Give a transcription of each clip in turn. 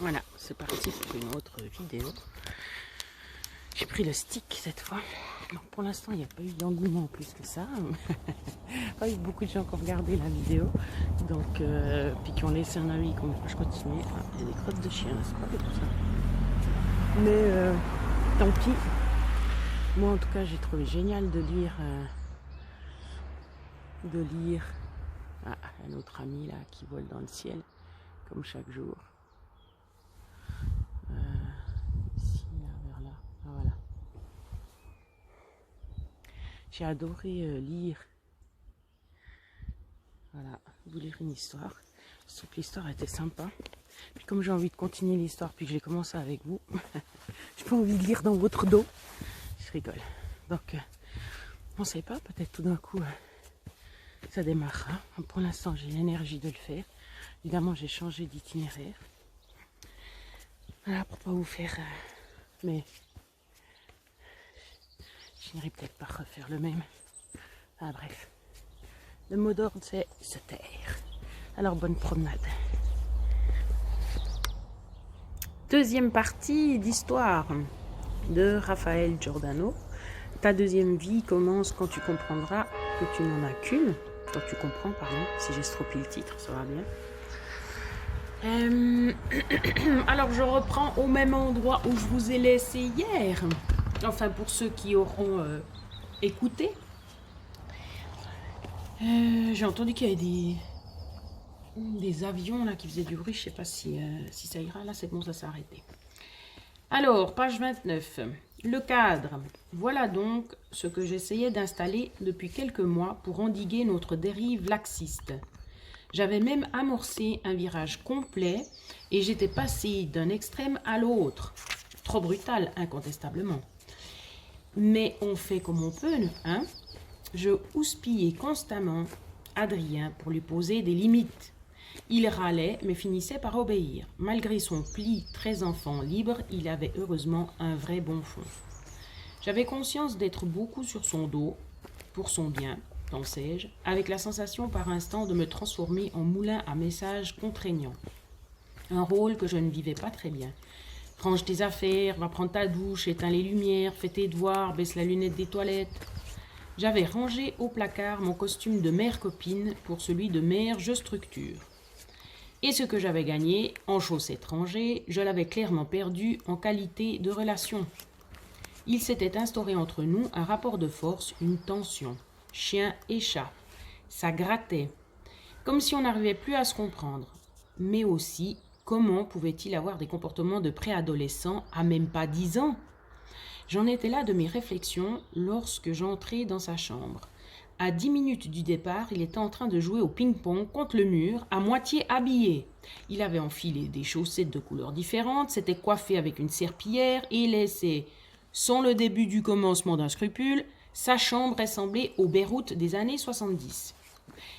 Voilà, c'est parti pour une autre vidéo. J'ai pris le stick cette fois. Donc pour l'instant, il n'y a pas eu d'engouement plus que ça. Pas eu beaucoup de gens qui ont regardé la vidéo. Donc, puis qui ont laissé un avis comme quoi je continue. Ah, il y a des crottes de chiens, c'est pas tout ça. Mais tant pis. Moi en tout cas, j'ai trouvé génial de lire. Ah, un autre ami là qui vole dans le ciel, comme chaque jour. Ici, là, vers là. Ah, voilà. J'ai adoré lire. Voilà, vous lire une histoire. Je trouve que l'histoire était sympa. Puis comme j'ai envie de continuer l'histoire, puis que j'ai commencé avec vous, j'ai pas envie de lire dans votre dos. Je rigole. Donc, on sait pas, peut-être tout d'un coup, ça démarrera. Pour l'instant, j'ai l'énergie de le faire. Évidemment, j'ai changé d'itinéraire. Voilà, pour pas vous faire... mais je n'irai peut-être pas refaire le même. Ah, bref. Le mot d'ordre, c'est se taire. Alors, bonne promenade. Deuxième partie d'histoire de Raphaël Giordano. Ta deuxième vie commence quand tu comprendras que tu n'en as qu'une. Quand tu comprends, pardon, si j'ai stropé le titre, ça va bien. Alors, je reprends au même endroit où je vous ai laissé hier. Enfin, pour ceux qui auront écouté. J'ai entendu qu'il y avait des avions là qui faisaient du bruit. Je sais pas si ça ira. Là, c'est bon, ça s'est arrêté. Alors, page 29. Le cadre. Voilà donc ce que j'essayais d'installer depuis quelques mois pour endiguer notre dérive laxiste. J'avais même amorcé un virage complet et j'étais passé d'un extrême à l'autre. Trop brutal, incontestablement. Mais on fait comme on peut, hein? Je houspillais constamment Adrien pour lui poser des limites. Il râlait, mais finissait par obéir. Malgré son pli très enfant libre, il avait heureusement un vrai bon fond. J'avais conscience d'être beaucoup sur son dos, pour son bien, pensais-je, avec la sensation par instant de me transformer en moulin à messages contraignants. Un rôle que je ne vivais pas très bien. Range tes affaires, va prendre ta douche, éteins les lumières, fais tes devoirs, baisse la lunette des toilettes. J'avais rangé au placard mon costume de mère copine pour celui de mère je structure. Et ce que j'avais gagné en chaussettes rangées, je l'avais clairement perdu en qualité de relation. Il s'était instauré entre nous un rapport de force, une tension. Chien et chat. Ça grattait. Comme si on n'arrivait plus à se comprendre. Mais aussi, comment pouvait-il avoir des comportements de préadolescent à même pas 10 ans ? J'en étais là de mes réflexions lorsque j'entrai dans sa chambre. À 10 minutes du départ, il était en train de jouer au ping-pong contre le mur, à moitié habillé. Il avait enfilé des chaussettes de couleurs différentes, s'était coiffé avec une serpillière et laissait, sans le début du commencement d'un scrupule, sa chambre ressemblait au Beyrouth des années 70.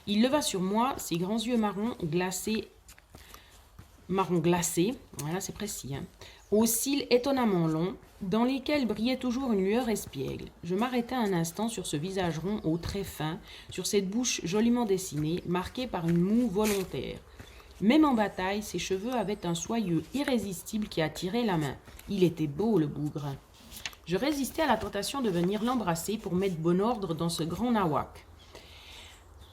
Il leva sur moi ses grands yeux marron glacés, voilà c'est précis, hein, aux cils étonnamment longs, dans lesquels brillait toujours une lueur espiègle. Je m'arrêtai un instant sur ce visage rond aux traits fins, sur cette bouche joliment dessinée, marquée par une moue volontaire. Même en bataille, ses cheveux avaient un soyeux irrésistible qui attirait la main. Il était beau, le bougre. Je résistais à la tentation de venir l'embrasser pour mettre bon ordre dans ce grand nawak.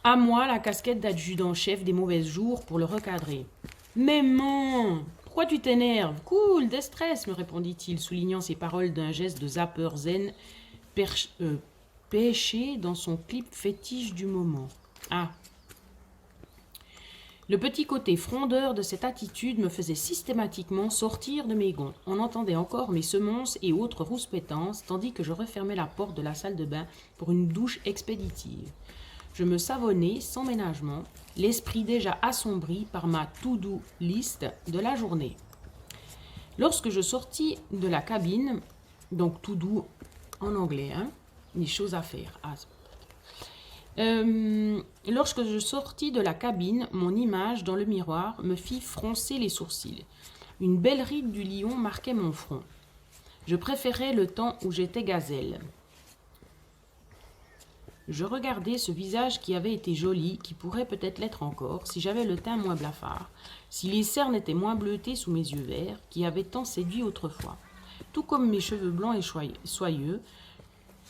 À moi, la casquette d'adjudant-chef des mauvais jours pour le recadrer. « Mais man, pourquoi tu t'énerves ? Cool, déstress, me répondit-il, soulignant ses paroles d'un geste de zappeur zen pêché dans son clip fétiche du moment. Ah. Le petit côté frondeur de cette attitude me faisait systématiquement sortir de mes gonds. On entendait encore mes semonces et autres rouspétances, tandis que je refermais la porte de la salle de bain pour une douche expéditive. Je me savonnais sans ménagement, l'esprit déjà assombri par ma to-do list de la journée. Lorsque je sortis de la cabine, donc to-do en anglais, hein, les choses à faire. Lorsque je sortis de la cabine, mon image dans le miroir me fit froncer les sourcils. Une belle ride du lion marquait mon front. Je préférais le temps où j'étais gazelle. Je regardais ce visage qui avait été joli, qui pourrait peut-être l'être encore, si j'avais le teint moins blafard, si les cernes étaient moins bleutées sous mes yeux verts, qui avaient tant séduit autrefois. Tout comme mes cheveux blancs et soyeux,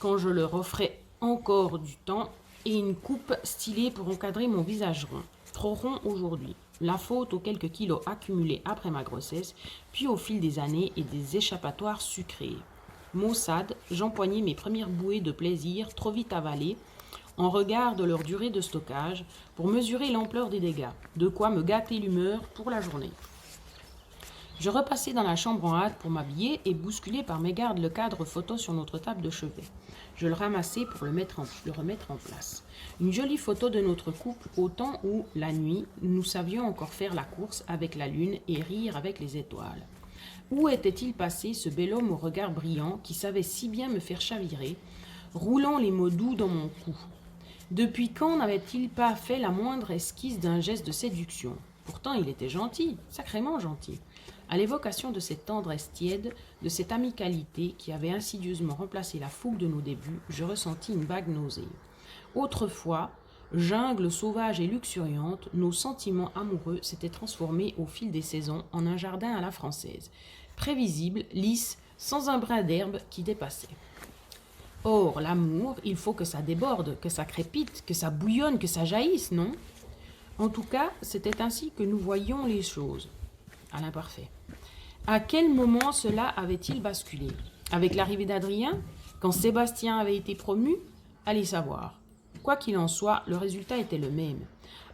quand je leur offrais encore du temps, et une coupe stylée pour encadrer mon visage rond. Trop rond aujourd'hui. La faute aux quelques kilos accumulés après ma grossesse, puis au fil des années et des échappatoires sucrés. Maussade, j'empoignais mes premières bouées de plaisir, trop vite avalées, en regard de leur durée de stockage, pour mesurer l'ampleur des dégâts, de quoi me gâter l'humeur pour la journée. Je repassai dans la chambre en hâte pour m'habiller et bousculé par mégarde le cadre photo sur notre table de chevet. Je le ramassai pour le remettre en place. Une jolie photo de notre couple au temps où, la nuit, nous savions encore faire la course avec la lune et rire avec les étoiles. Où était-il passé ce bel homme au regard brillant qui savait si bien me faire chavirer, roulant les mots doux dans mon cou? Depuis quand n'avait-il pas fait la moindre esquisse d'un geste de séduction? Pourtant il était gentil, sacrément gentil. À l'évocation de cette tendresse tiède, de cette amicalité qui avait insidieusement remplacé la fougue de nos débuts, je ressentis une vague nausée. Autrefois, jungle sauvage et luxuriante, nos sentiments amoureux s'étaient transformés au fil des saisons en un jardin à la française, prévisible, lisse, sans un brin d'herbe qui dépassait. Or, l'amour, il faut que ça déborde, que ça crépite, que ça bouillonne, que ça jaillisse, non? En tout cas, c'était ainsi que nous voyions les choses, à l'imparfait. À quel moment cela avait-il basculé? Avec l'arrivée d'Adrien? Quand Sébastien avait été promu? Allez savoir. Quoi qu'il en soit, le résultat était le même.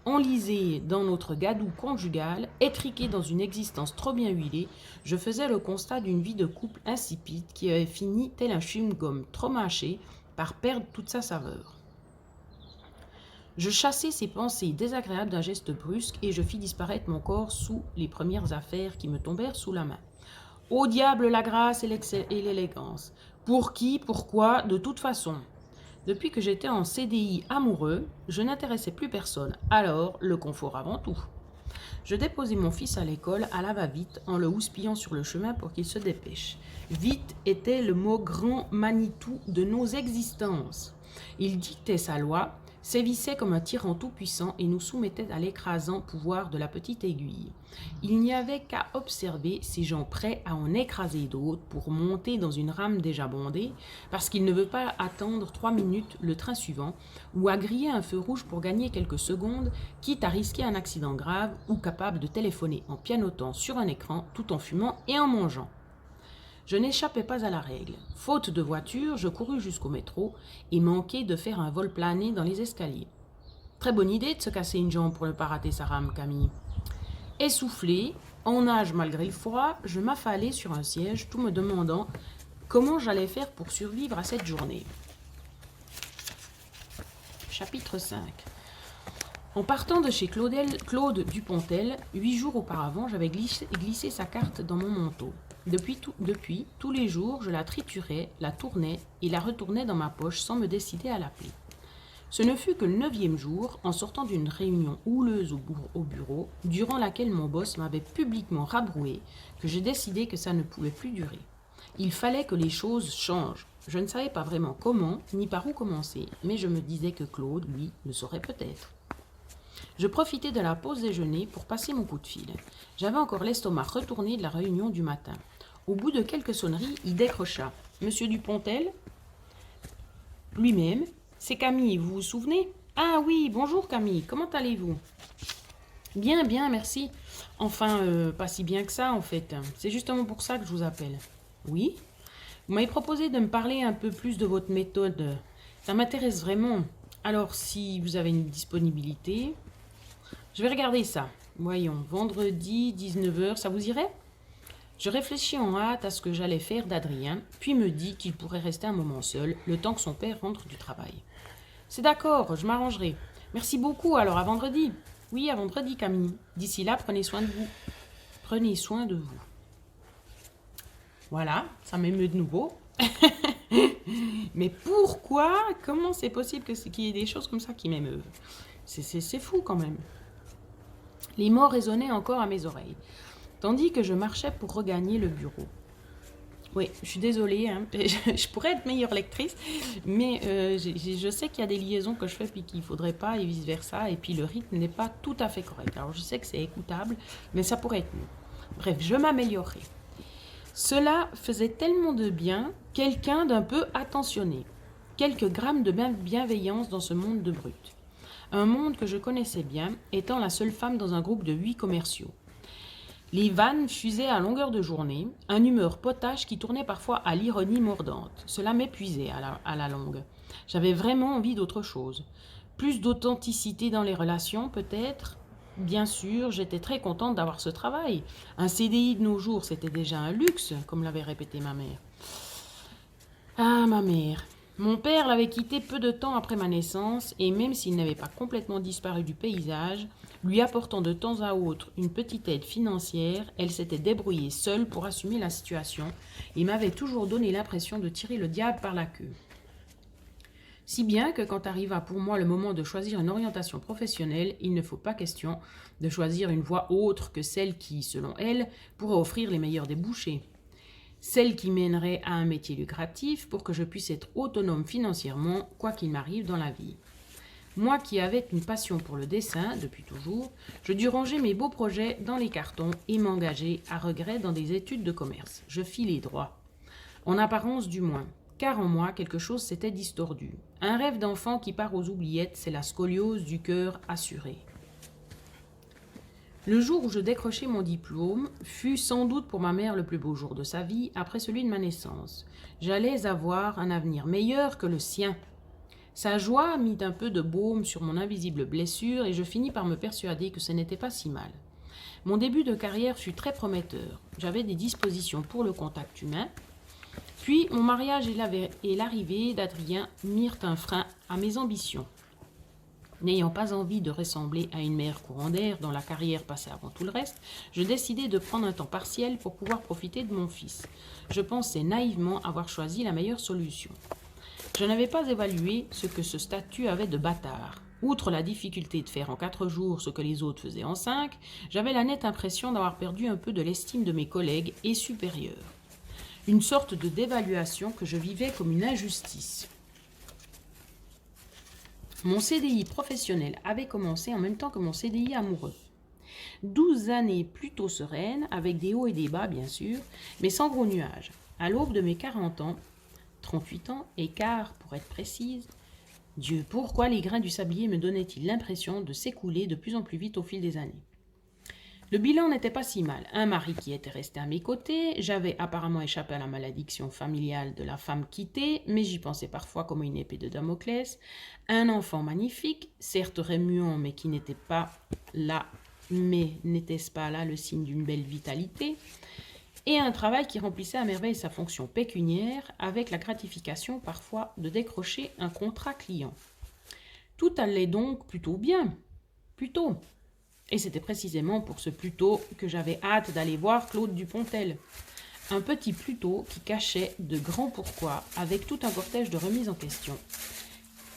Enlisé dans notre gadou conjugal, étriqué dans une existence trop bien huilée, je faisais le constat d'une vie de couple insipide qui avait fini, tel un chewing-gum trop mâché, par perdre toute sa saveur. Je chassai ces pensées désagréables d'un geste brusque et je fis disparaître mon corps sous les premières affaires qui me tombèrent sous la main. Au diable la grâce et l'élégance. Pour qui, pourquoi, de toute façon. Depuis que j'étais en CDI amoureux, je n'intéressais plus personne. Alors, le confort avant tout. Je déposai mon fils à l'école à la va-vite en le houspillant sur le chemin pour qu'il se dépêche. Vite était le mot grand Manitou de nos existences. Il dictait sa loi, sévissait comme un tyran tout-puissant et nous soumettait à l'écrasant pouvoir de la petite aiguille. Il n'y avait qu'à observer ces gens prêts à en écraser d'autres pour monter dans une rame déjà bondée, parce qu'il ne veut pas attendre 3 minutes le train suivant, ou à griller un feu rouge pour gagner quelques secondes, quitte à risquer un accident grave, ou capable de téléphoner en pianotant sur un écran tout en fumant et en mangeant. Je n'échappais pas à la règle. Faute de voiture, je courus jusqu'au métro et manquai de faire un vol plané dans les escaliers. Très bonne idée de se casser une jambe pour ne pas rater sa rame, Camille. Essoufflée, en nage malgré le froid, je m'affalai sur un siège, tout me demandant comment j'allais faire pour survivre à cette journée. Chapitre 5. En partant de chez Claude Dupontel, 8 jours auparavant, j'avais glissé sa carte dans mon manteau. Depuis, tous les jours, je la triturais, la tournais et la retournais dans ma poche sans me décider à l'appeler. Ce ne fut que le 9e jour, en sortant d'une réunion houleuse au bureau, durant laquelle mon boss m'avait publiquement rabroué, que j'ai décidé que ça ne pouvait plus durer. Il fallait que les choses changent. Je ne savais pas vraiment comment, ni par où commencer, mais je me disais que Claude, lui, le saurait peut-être. Je profitais de la pause déjeuner pour passer mon coup de fil. J'avais encore l'estomac retourné de la réunion du matin. Au bout de quelques sonneries, il décrocha. « Monsieur Dupontel ?» Lui-même. « C'est Camille, vous vous souvenez ?»« Ah oui, bonjour Camille, comment allez-vous ?»« Bien, bien, merci. Enfin, pas si bien que ça en fait. C'est justement pour ça que je vous appelle. »« Oui ? Vous m'avez proposé de me parler un peu plus de votre méthode. Ça m'intéresse vraiment. Alors, si vous avez une disponibilité, je vais regarder ça. Voyons, vendredi, 19h, ça vous irait ? Je réfléchis en hâte à ce que j'allais faire d'Adrien, puis me dis qu'il pourrait rester un moment seul, le temps que son père rentre du travail. C'est d'accord, je m'arrangerai. Merci beaucoup, alors à vendredi. Oui, à vendredi, Camille. D'ici là, prenez soin de vous. Prenez soin de vous. Voilà, ça m'émeut de nouveau. Mais pourquoi? Comment c'est possible qu'il y ait des choses comme ça qui m'émeuvent? C'est fou quand même. Les mots résonnaient encore à mes oreilles, tandis que je marchais pour regagner le bureau. Oui, je suis désolée, hein. Je pourrais être meilleure lectrice, mais je sais qu'il y a des liaisons que je fais puis qu'il ne faudrait pas et vice-versa, et puis le rythme n'est pas tout à fait correct. Alors je sais que c'est écoutable, mais ça pourrait être mieux. Bref, je m'améliorerai. Cela faisait tellement de bien, quelqu'un d'un peu attentionné. Quelques grammes de bienveillance dans ce monde de brutes. Un monde que je connaissais bien, étant la seule femme dans un groupe de 8 commerciaux. Les vannes fusaient à longueur de journée, un humeur potache qui tournait parfois à l'ironie mordante. Cela m'épuisait à la longue. J'avais vraiment envie d'autre chose. Plus d'authenticité dans les relations, peut-être. Bien sûr, j'étais très contente d'avoir ce travail. Un CDI de nos jours, c'était déjà un luxe, comme l'avait répété ma mère. Ah, ma mère. Mon père l'avait quitté peu de temps après ma naissance, et même s'il n'avait pas complètement disparu du paysage, lui apportant de temps à autre une petite aide financière, elle s'était débrouillée seule pour assumer la situation et m'avait toujours donné l'impression de tirer le diable par la queue. Si bien que quand arriva pour moi le moment de choisir une orientation professionnelle, il ne faut pas question de choisir une voie autre que celle qui, selon elle, pourrait offrir les meilleurs débouchés. Celle qui mènerait à un métier lucratif pour que je puisse être autonome financièrement, quoi qu'il m'arrive dans la vie. Moi qui avais une passion pour le dessin depuis toujours, je dus ranger mes beaux projets dans les cartons et m'engager à regret dans des études de commerce. Je fis les droits. En apparence du moins, car en moi quelque chose s'était distordu. Un rêve d'enfant qui part aux oubliettes, c'est la scoliose du cœur assurée. Le jour où je décrochai mon diplôme fut sans doute pour ma mère le plus beau jour de sa vie après celui de ma naissance. J'allais avoir un avenir meilleur que le sien. Sa joie mit un peu de baume sur mon invisible blessure et je finis par me persuader que ce n'était pas si mal. Mon début de carrière fut très prometteur. J'avais des dispositions pour le contact humain. Puis mon mariage et l'arrivée d'Adrien mirent un frein à mes ambitions. N'ayant pas envie de ressembler à une mère courant d'air dont la carrière passait avant tout le reste, je décidai de prendre un temps partiel pour pouvoir profiter de mon fils. Je pensais naïvement avoir choisi la meilleure solution. Je n'avais pas évalué ce que ce statut avait de bâtard. Outre la difficulté de faire en 4 jours ce que les autres faisaient en 5, j'avais la nette impression d'avoir perdu un peu de l'estime de mes collègues et supérieurs. Une sorte de dévaluation que je vivais comme une injustice. Mon CDI professionnel avait commencé en même temps que mon CDI amoureux. 12 années plutôt sereines, avec des hauts et des bas bien sûr, mais sans gros nuages. À l'aube de mes 40 ans, 38 ans, et quart pour être précise, Dieu, pourquoi les grains du sablier me donnaient-ils l'impression de s'écouler de plus en plus vite au fil des années? Le bilan n'était pas si mal. Un mari qui était resté à mes côtés, j'avais apparemment échappé à la malédiction familiale de la femme quittée, mais j'y pensais parfois comme une épée de Damoclès. Un enfant magnifique, certes remuant, mais qui n'était pas là, mais n'était-ce pas là le signe d'une belle vitalité? Et un travail qui remplissait à merveille sa fonction pécuniaire, avec la gratification parfois de décrocher un contrat client. Tout allait donc plutôt bien. Plutôt. Et c'était précisément pour ce plutôt que j'avais hâte d'aller voir Claude Dupontel. Un petit plutôt qui cachait de grands pourquoi avec tout un cortège de remises en question.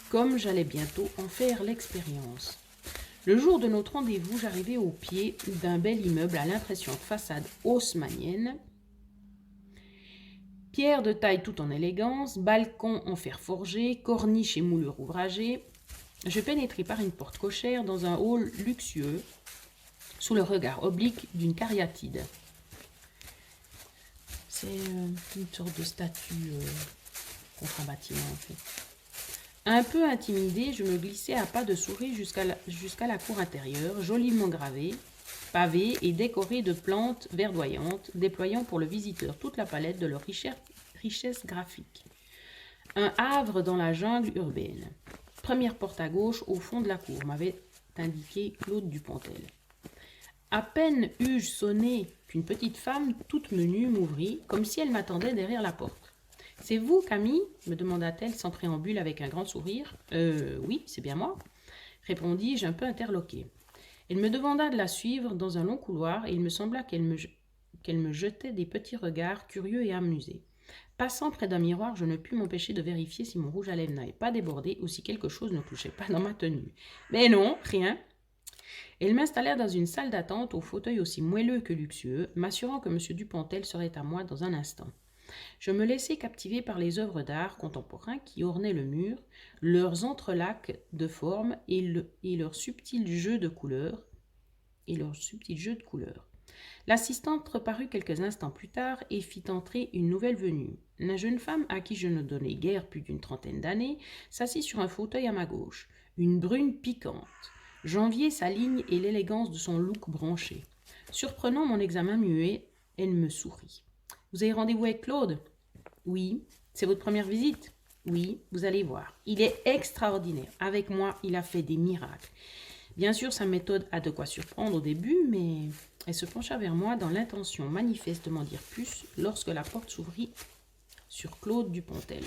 Comme j'allais bientôt en faire l'expérience. Le jour de notre rendez-vous, j'arrivais au pied d'un bel immeuble à l'impression de façade haussmannienne. Pierre de taille tout en élégance, balcon en fer forgé, corniche et moulure ouvragée. Je pénétrai par une porte cochère dans un hall luxueux, sous le regard oblique d'une cariatide. C'est une sorte de statue contre un bâtiment en fait. Un peu intimidée, je me glissai à pas de souris jusqu'à la cour intérieure, joliment gravée, pavée et décorée de plantes verdoyantes, déployant pour le visiteur toute la palette de leur richesse graphique. Un havre dans la jungle urbaine. Première porte à gauche au fond de la cour, m'avait indiqué Claude Dupontel. À peine eus-je sonné qu'une petite femme toute menue m'ouvrit, comme si elle m'attendait derrière la porte. « C'est vous, Camille ?» me demanda-t-elle sans préambule avec un grand sourire. « Oui, c'est bien moi », répondis-je un peu interloqué. Elle me demanda de la suivre dans un long couloir et il me sembla qu'elle me jetait des petits regards curieux et amusés. Passant près d'un miroir, je ne pus m'empêcher de vérifier si mon rouge à lèvres n'avait pas débordé ou si quelque chose ne clochait pas dans ma tenue. Mais non, rien. Elles m'installèrent dans une salle d'attente au fauteuil aussi moelleux que luxueux, m'assurant que M. Dupontel serait à moi dans un instant. Je me laissais captiver par les œuvres d'art contemporains qui ornaient le mur, leurs entrelacs de formes et leur subtil jeu de couleurs. L'assistante reparut quelques instants plus tard et fit entrer une nouvelle venue. La jeune femme, à qui je ne donnais guère plus d'une trentaine d'années, s'assit sur un fauteuil à ma gauche, une brune piquante. J'enviai sa ligne et l'élégance de son look branché. Surprenant mon examen muet, elle me sourit. « Vous avez rendez-vous avec Claude ?»« Oui. »« C'est votre première visite ?»« Oui, vous allez voir. Il est extraordinaire. Avec moi, il a fait des miracles. » Bien sûr, sa méthode a de quoi surprendre au début, mais elle se pencha vers moi dans l'intention manifeste de m'en dire plus lorsque la porte s'ouvrit sur Claude Dupontel.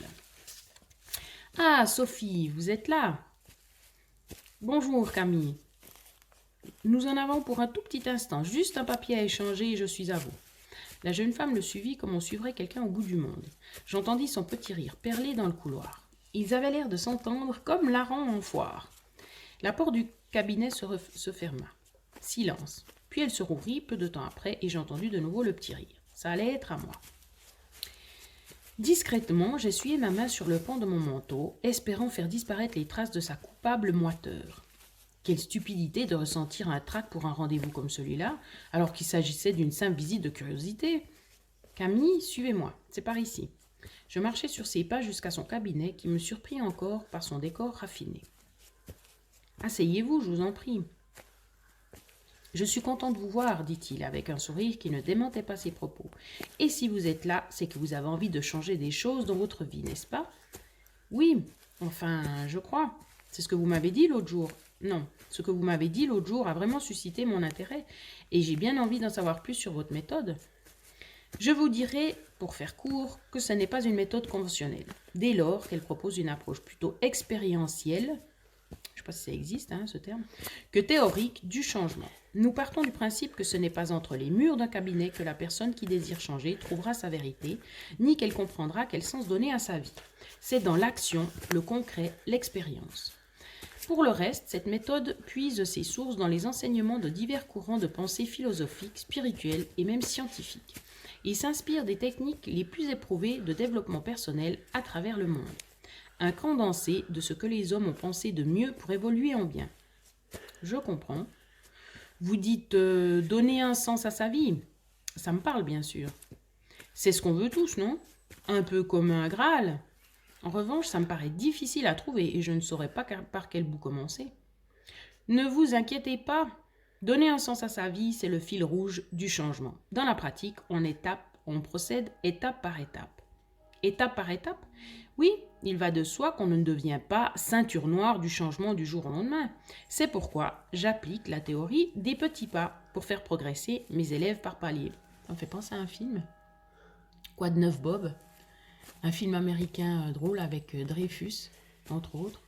« Ah, Sophie, vous êtes là ?»« Bonjour, Camille. Nous en avons pour un tout petit instant, juste un papier à échanger et je suis à vous. » La jeune femme le suivit comme on suivrait quelqu'un au bout du monde. J'entendis son petit rire perler dans le couloir. Ils avaient l'air de s'entendre comme larrons en foire. La porte du cabinet se ferma. Silence. Puis elle se rouvrit peu de temps après et j'entendis de nouveau le petit rire. Ça allait être à moi. Discrètement, j'essuyai ma main sur le pan de mon manteau, espérant faire disparaître les traces de sa coupable moiteur. Quelle stupidité de ressentir un trac pour un rendez-vous comme celui-là, alors qu'il s'agissait d'une simple visite de curiosité. Camille, suivez-moi, c'est par ici. Je marchai sur ses pas jusqu'à son cabinet, qui me surprit encore par son décor raffiné. Asseyez-vous, je vous en prie. Je suis content de vous voir, dit-il, avec un sourire qui ne démentait pas ses propos. Et si vous êtes là, c'est que vous avez envie de changer des choses dans votre vie, n'est-ce pas? Oui, enfin, je crois. C'est ce que vous m'avez dit l'autre jour. Non, ce que vous m'avez dit l'autre jour a vraiment suscité mon intérêt, et j'ai bien envie d'en savoir plus sur votre méthode. Je vous dirai, pour faire court, que ce n'est pas une méthode conventionnelle, dès lors qu'elle propose une approche plutôt expérientielle, je ne sais pas si ça existe, ce terme, que théorique du changement. Nous partons du principe que ce n'est pas entre les murs d'un cabinet que la personne qui désire changer trouvera sa vérité, ni qu'elle comprendra quel sens donner à sa vie. C'est dans l'action, le concret, l'expérience. Pour le reste, cette méthode puise ses sources dans les enseignements de divers courants de pensée philosophiques, spirituels et même scientifiques. Il s'inspire des techniques les plus éprouvées de développement personnel à travers le monde. Un condensé de ce que les hommes ont pensé de mieux pour évoluer en bien. Je comprends. Vous dites donner un sens à sa vie. Ça me parle bien sûr. C'est ce qu'on veut tous, non? Un peu comme un Graal. En revanche, ça me paraît difficile à trouver et je ne saurais pas par quel bout commencer. Ne vous inquiétez pas. Donner un sens à sa vie, c'est le fil rouge du changement. Dans la pratique, on procède étape par étape. Étape par étape? Oui, il va de soi qu'on ne devient pas ceinture noire du changement du jour au lendemain. C'est pourquoi j'applique la théorie des petits pas pour faire progresser mes élèves par palier. Ça me fait penser à un film. Quoi de neuf, Bob? Un film américain drôle avec Dreyfus, entre autres.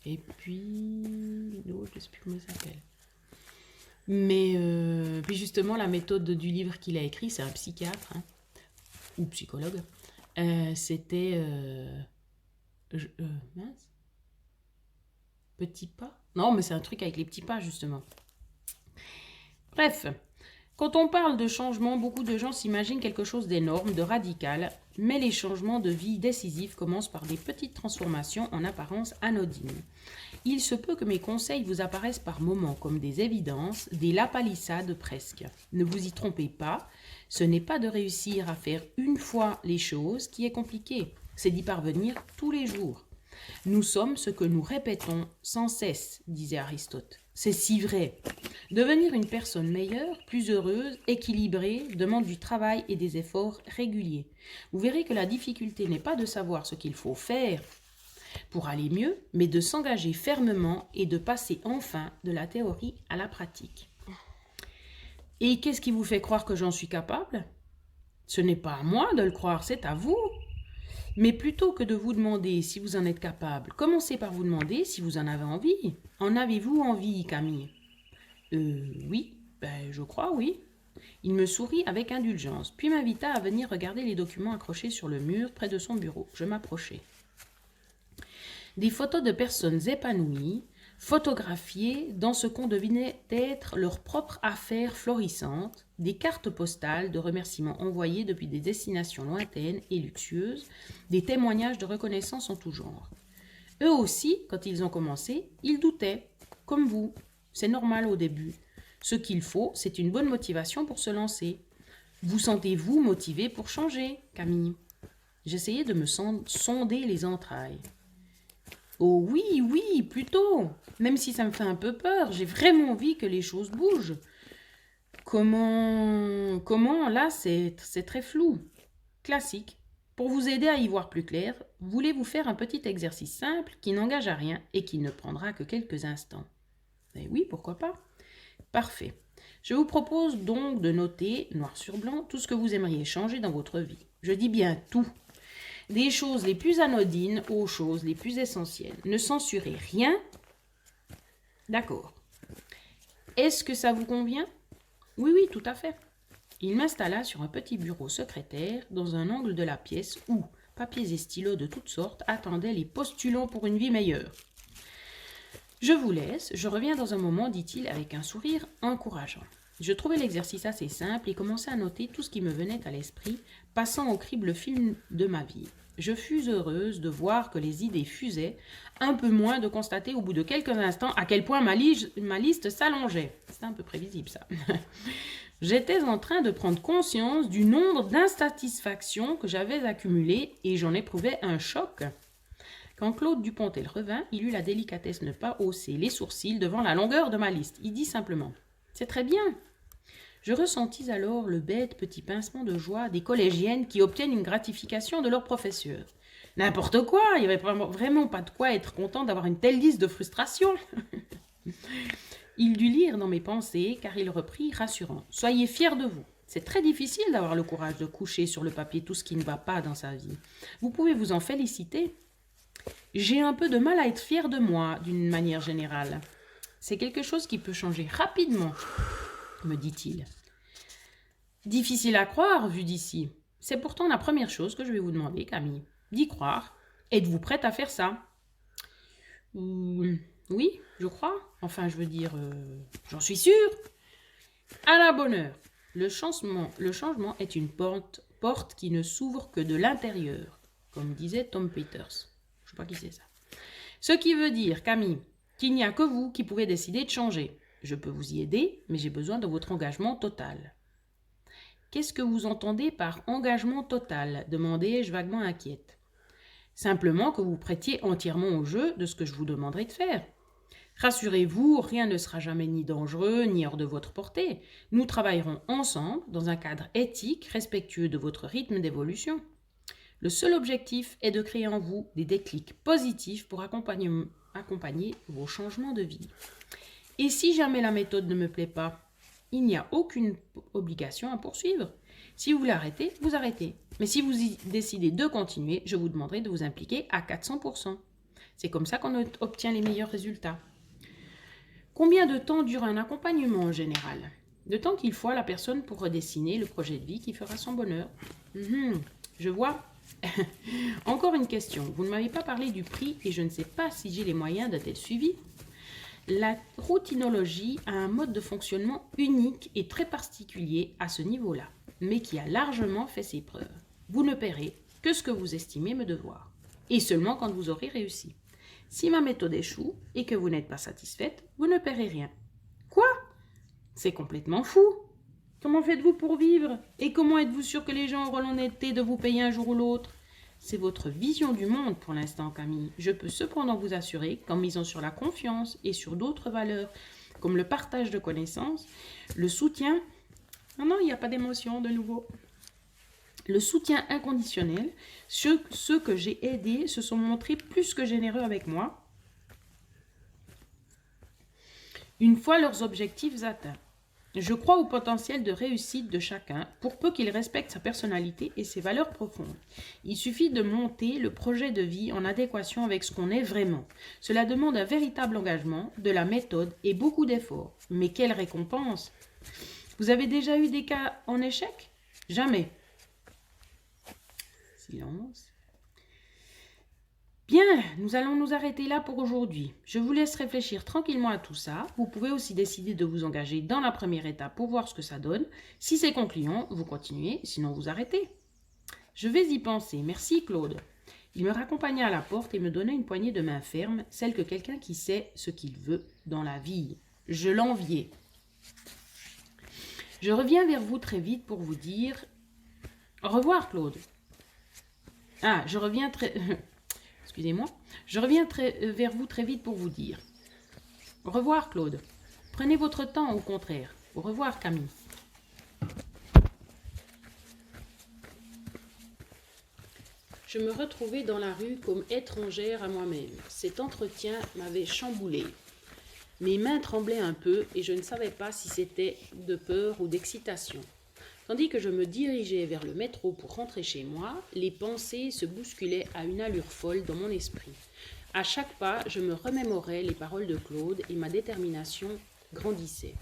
Et puis... l'autre, je ne sais plus comment il s'appelle. Mais puis justement, la méthode du livre qu'il a écrit, c'est un psychiatre, ou psychologue. C'était... mince. Petits pas? Non, mais c'est un truc avec les petits pas, justement. Bref, quand on parle de changement, beaucoup de gens s'imaginent quelque chose d'énorme, de radical, mais les changements de vie décisifs commencent par des petites transformations en apparence anodines. Il se peut que mes conseils vous apparaissent par moments comme des évidences, des lapalissades presque. Ne vous y trompez pas, ce n'est pas de réussir à faire une fois les choses qui est compliqué, c'est d'y parvenir tous les jours. Nous sommes ce que nous répétons sans cesse, disait Aristote. C'est si vrai. Devenir une personne meilleure, plus heureuse, équilibrée, demande du travail et des efforts réguliers. Vous verrez que la difficulté n'est pas de savoir ce qu'il faut faire pour aller mieux, mais de s'engager fermement et de passer enfin de la théorie à la pratique. Et qu'est-ce qui vous fait croire que j'en suis capable? Ce n'est pas à moi de le croire, c'est à vous. Mais plutôt que de vous demander si vous en êtes capable, commencez par vous demander si vous en avez envie. En avez-vous envie, Camille? Oui, je crois, oui. Il me sourit avec indulgence, puis m'invita à venir regarder les documents accrochés sur le mur près de son bureau. Je m'approchai. Des photos de personnes épanouies, photographiés dans ce qu'on devinait être leur propre affaire florissante, des cartes postales de remerciements envoyées depuis des destinations lointaines et luxueuses, des témoignages de reconnaissance en tout genre. Eux aussi, quand ils ont commencé, ils doutaient, comme vous. C'est normal au début. Ce qu'il faut, c'est une bonne motivation pour se lancer. Vous sentez-vous motivé pour changer, Camille? J'essayais de me sonder les entrailles. Oh oui, oui, plutôt. Même si ça me fait un peu peur, j'ai vraiment envie que les choses bougent. Comment, là, c'est très flou. Classique. Pour vous aider à y voir plus clair, voulez-vous faire un petit exercice simple qui n'engage à rien et qui ne prendra que quelques instants? Eh oui, pourquoi pas? Parfait. Je vous propose donc de noter, noir sur blanc, tout ce que vous aimeriez changer dans votre vie. Je dis bien tout. Des choses les plus anodines aux choses les plus essentielles. Ne censurez rien. D'accord. Est-ce que ça vous convient? Oui, oui, tout à fait. Il m'installa sur un petit bureau secrétaire dans un angle de la pièce où, papiers et stylos de toutes sortes attendaient les postulants pour une vie meilleure. Je vous laisse, je reviens dans un moment, dit-il avec un sourire encourageant. Je trouvais l'exercice assez simple et commençais à noter tout ce qui me venait à l'esprit, passant au crible le film de ma vie. Je fus heureuse de voir que les idées fusaient, un peu moins de constater au bout de quelques instants à quel point ma liste s'allongeait. C'était un peu prévisible ça. J'étais en train de prendre conscience du nombre d'insatisfactions que j'avais accumulées et j'en éprouvais un choc. Quand Claude Dupontel revint, il eut la délicatesse de ne pas hausser les sourcils devant la longueur de ma liste. Il dit simplement « C'est très bien !» Je ressentis alors le bête petit pincement de joie des collégiennes qui obtiennent une gratification de leur professeur. N'importe quoi, il n'y avait vraiment pas de quoi être content d'avoir une telle liste de frustrations. Il dut lire dans mes pensées, car il reprit rassurant. « Soyez fiers de vous. C'est très difficile d'avoir le courage de coucher sur le papier tout ce qui ne va pas dans sa vie. Vous pouvez vous en féliciter. J'ai un peu de mal à être fière de moi, d'une manière générale. C'est quelque chose qui peut changer rapidement, me dit-il. Difficile à croire, vu d'ici. C'est pourtant la première chose que je vais vous demander, Camille. D'y croire. Êtes-vous prête à faire ça? Oui, je crois. Enfin, je veux dire, j'en suis sûre. À la bonne heure. Le changement est une porte qui ne s'ouvre que de l'intérieur, comme disait Tom Peters. Je ne sais pas qui c'est ça. Ce qui veut dire, Camille, qu'il n'y a que vous qui pouvez décider de changer. Je peux vous y aider, mais j'ai besoin de votre engagement total. Qu'est-ce que vous entendez par engagement total? Demandai-je vaguement inquiète. Simplement que vous prêtiez entièrement au jeu de ce que je vous demanderai de faire. Rassurez-vous, rien ne sera jamais ni dangereux, ni hors de votre portée. Nous travaillerons ensemble dans un cadre éthique, respectueux de votre rythme d'évolution. Le seul objectif est de créer en vous des déclics positifs pour accompagner vos changements de vie. Et si jamais la méthode ne me plaît pas, il n'y a aucune obligation à poursuivre. Si vous l'arrêtez, vous arrêtez. Mais si vous décidez de continuer, je vous demanderai de vous impliquer à 400%. C'est comme ça qu'on obtient les meilleurs résultats. Combien de temps dure un accompagnement en général? Le temps qu'il faut à la personne pour redessiner le projet de vie qui fera son bonheur. Je vois. Encore une question. Vous ne m'avez pas parlé du prix et je ne sais pas si j'ai les moyens d'être suivi. La routinologie a un mode de fonctionnement unique et très particulier à ce niveau-là, mais qui a largement fait ses preuves. Vous ne paierez que ce que vous estimez me devoir, et seulement quand vous aurez réussi. Si ma méthode échoue et que vous n'êtes pas satisfaite, vous ne paierez rien. Quoi? C'est complètement fou. Comment faites-vous pour vivre? Et comment êtes-vous sûr que les gens auront l'honnêteté de vous payer un jour ou l'autre? C'est votre vision du monde pour l'instant, Camille. Je peux cependant vous assurer qu'en misant sur la confiance et sur d'autres valeurs, comme le partage de connaissances, le soutien... Non, il n'y a pas d'émotion de nouveau. Le soutien inconditionnel, ceux que j'ai aidés se sont montrés plus que généreux avec moi, une fois leurs objectifs atteints. Je crois au potentiel de réussite de chacun, pour peu qu'il respecte sa personnalité et ses valeurs profondes. Il suffit de monter le projet de vie en adéquation avec ce qu'on est vraiment. Cela demande un véritable engagement, de la méthode et beaucoup d'efforts. Mais quelle récompense! Vous avez déjà eu des cas en échec? Jamais. Silence. Bien, nous allons nous arrêter là pour aujourd'hui. Je vous laisse réfléchir tranquillement à tout ça. Vous pouvez aussi décider de vous engager dans la première étape pour voir ce que ça donne. Si c'est concluant, vous continuez, sinon vous arrêtez. Je vais y penser. Merci Claude. Il me raccompagna à la porte et me donna une poignée de main ferme, celle que quelqu'un qui sait ce qu'il veut dans la vie. Je l'enviais. Je reviens vers vous très vite pour vous dire... Au revoir Claude. Ah, je reviens très... Excusez-moi. Je reviens vers vous très vite pour vous dire. Au revoir Claude. Prenez votre temps, au contraire. Au revoir Camille. Je me retrouvais dans la rue comme étrangère à moi-même. Cet entretien m'avait chamboulée. Mes mains tremblaient un peu et je ne savais pas si c'était de peur ou d'excitation. Tandis que je me dirigeais vers le métro pour rentrer chez moi, les pensées se bousculaient à une allure folle dans mon esprit. À chaque pas, je me remémorais les paroles de Claude et ma détermination grandissait.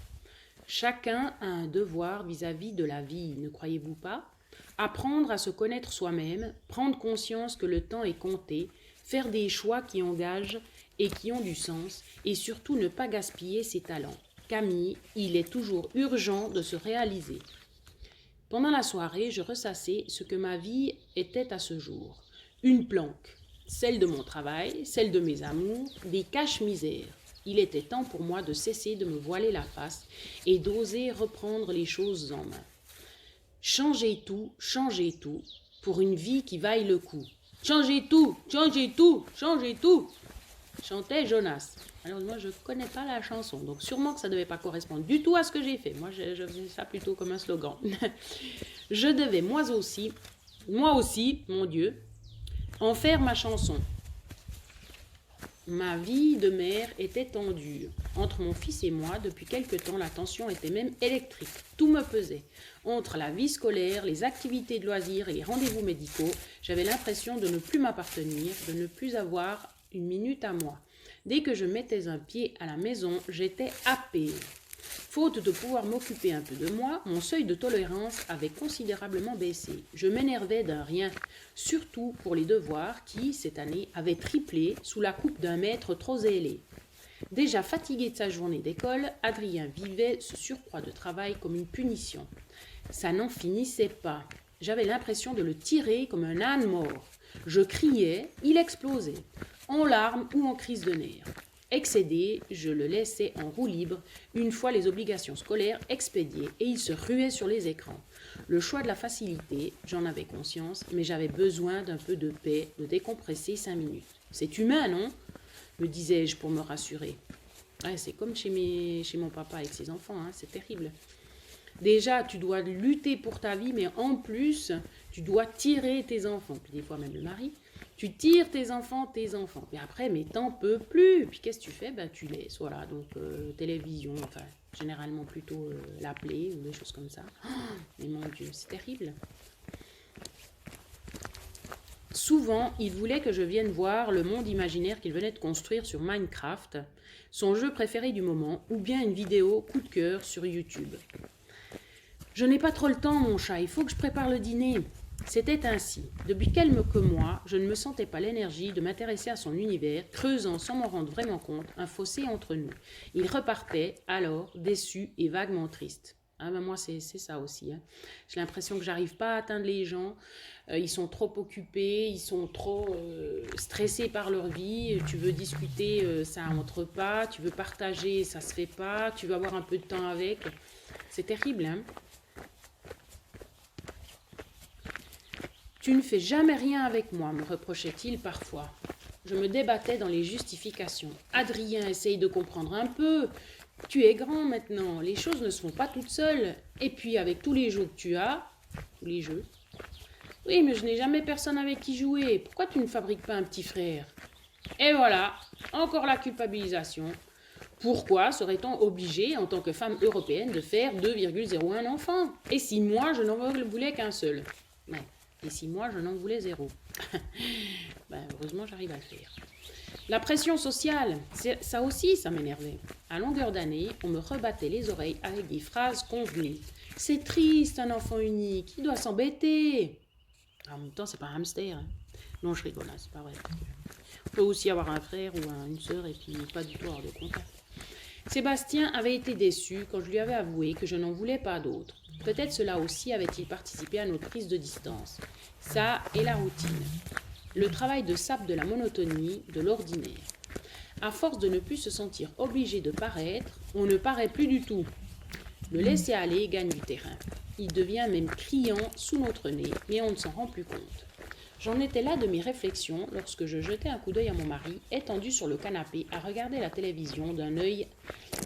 Chacun a un devoir vis-à-vis de la vie, ne croyez-vous pas ? Apprendre à se connaître soi-même, prendre conscience que le temps est compté, faire des choix qui engagent et qui ont du sens, et surtout ne pas gaspiller ses talents. Camille, il est toujours urgent de se réaliser. Pendant la soirée, je ressassais ce que ma vie était à ce jour. Une planque, celle de mon travail, celle de mes amours, des caches-misères. Il était temps pour moi de cesser de me voiler la face et d'oser reprendre les choses en main. Changer tout, pour une vie qui vaille le coup. Changez tout, changez tout, changez tout, chantait Jonas. Alors moi je ne connais pas la chanson, donc sûrement que ça ne devait pas correspondre du tout à ce que j'ai fait. Moi je faisais ça plutôt comme un slogan. Je devais moi aussi, mon Dieu, en faire ma chanson. Ma vie de mère était tendue. Entre mon fils et moi, depuis quelque temps, la tension était même électrique. Tout me pesait. Entre la vie scolaire, les activités de loisirs et les rendez-vous médicaux, j'avais l'impression de ne plus m'appartenir, de ne plus avoir une minute à moi. Dès que je mettais un pied à la maison, j'étais happée. Faute de pouvoir m'occuper un peu de moi, mon seuil de tolérance avait considérablement baissé. Je m'énervais d'un rien, surtout pour les devoirs qui, cette année, avaient triplé sous la coupe d'un maître trop zélé. Déjà fatigué de sa journée d'école, Adrien vivait ce surcroît de travail comme une punition. Ça n'en finissait pas. J'avais l'impression de le tirer comme un âne mort. Je criais, il explosait, en larmes ou en crise de nerfs. Excédé, je le laissais en roue libre une fois les obligations scolaires expédiées et il se ruait sur les écrans. Le choix de la facilité, j'en avais conscience, mais j'avais besoin d'un peu de paix, de décompresser 5 minutes. C'est humain, non ? Me disais-je pour me rassurer. Ouais, c'est comme chez mon papa avec ses enfants, hein, c'est terrible. Déjà, tu dois lutter pour ta vie, mais en plus, tu dois tirer tes enfants, puis des fois même le mari. Tu tires tes enfants. Puis après, mais t'en peux plus. Puis qu'est-ce que tu fais ? Tu laisses, voilà. Donc, télévision, enfin, généralement plutôt l'appeler ou des choses comme ça. Oh, mais mon Dieu, c'est terrible. Souvent, il voulait que je vienne voir le monde imaginaire qu'il venait de construire sur Minecraft, son jeu préféré du moment, ou bien une vidéo coup de cœur sur YouTube. Je n'ai pas trop le temps, mon chat, il faut que je prépare le dîner. C'était ainsi. Depuis quelques mois, je ne me sentais pas l'énergie de m'intéresser à son univers, creusant sans m'en rendre vraiment compte un fossé entre nous. Il repartait, alors, déçu et vaguement triste. Ah ben moi, c'est ça aussi. Hein. J'ai l'impression que j'arrive pas à atteindre les gens. Ils sont trop occupés, ils sont trop stressés par leur vie. Tu veux discuter, ça entre pas. Tu veux partager, ça se fait pas. Tu veux avoir un peu de temps avec. C'est terrible, hein. Tu ne fais jamais rien avec moi, me reprochait-il parfois. Je me débattais dans les justifications. Adrien, essaye de comprendre un peu. Tu es grand maintenant, les choses ne se font pas toutes seules. Et puis avec tous les jeux que tu as, tous les jeux. Oui, mais je n'ai jamais personne avec qui jouer. Pourquoi tu ne fabriques pas un petit frère ? Et voilà, encore la culpabilisation. Pourquoi serait-on obligé, en tant que femme européenne, de faire 2,01 enfants ? Et si moi, je n'en voulais qu'un seul ? Ouais. Et si moi, je n'en voulais 0 ? Heureusement, j'arrive à le faire. La pression sociale, ça aussi, ça m'énervait. À longueur d'année, on me rebattait les oreilles avec des phrases convenues. C'est triste, un enfant unique, il doit s'embêter. En même temps, c'est pas un hamster. Hein. Non, je rigole, hein, c'est pas vrai. On peut aussi avoir un frère ou une sœur et puis pas du tout avoir de contact. Sébastien avait été déçu quand je lui avais avoué que je n'en voulais pas d'autre. Peut-être cela aussi avait-il participé à notre prise de distance. Ça et la routine. Le travail de sape de la monotonie, de l'ordinaire. À force de ne plus se sentir obligé de paraître, on ne paraît plus du tout. Le laisser-aller gagne du terrain. Il devient même criant sous notre nez, mais on ne s'en rend plus compte. J'en étais là de mes réflexions lorsque je jetai un coup d'œil à mon mari, étendu sur le canapé, à regarder la télévision d'un œil